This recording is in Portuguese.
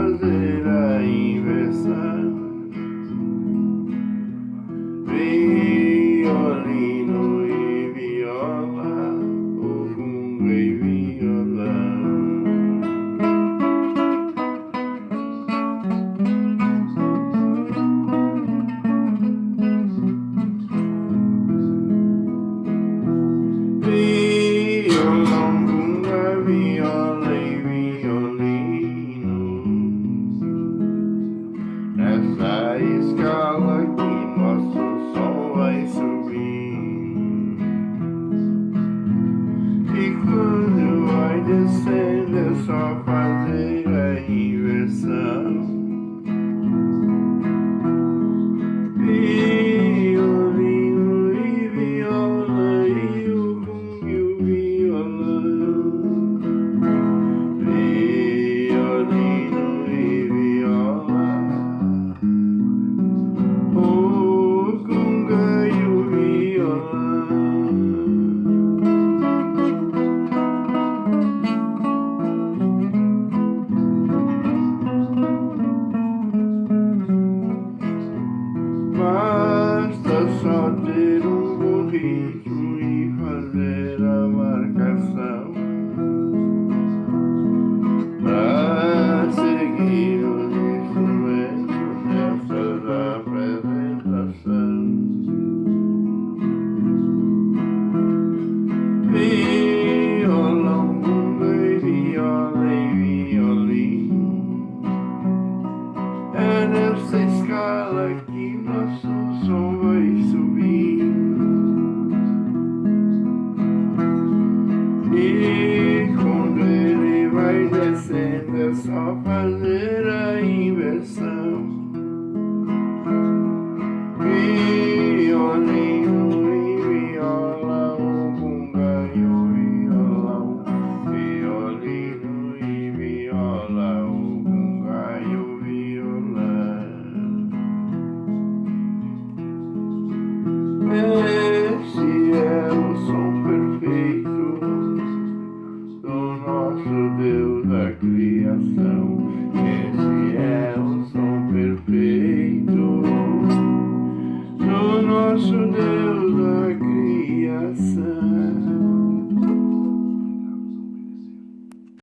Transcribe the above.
fazer a inversão. Violino e viola, o gungo e violão. Violão, gunga, viola e violino, nessa escala que nosso som vai subir. E quando vai descendo é só fazer a inversão. Violino e viola e o gungo e o violão. Violino e viola, o gunga e o violão. Basta só ter bom ritmo e fazer a marcação pra seguir os instrumentos nessas apresentações. Violão, gunga e viola e violino, é nessa escala que nosso som vai subir. E quando ele vai descendo é só fazer a inversão. Violino e viola, o gunga e o violão. Violino e viola, o gunga e o violão. Esse é o som perfeito do nosso Deus da criação. Esse é o som perfeito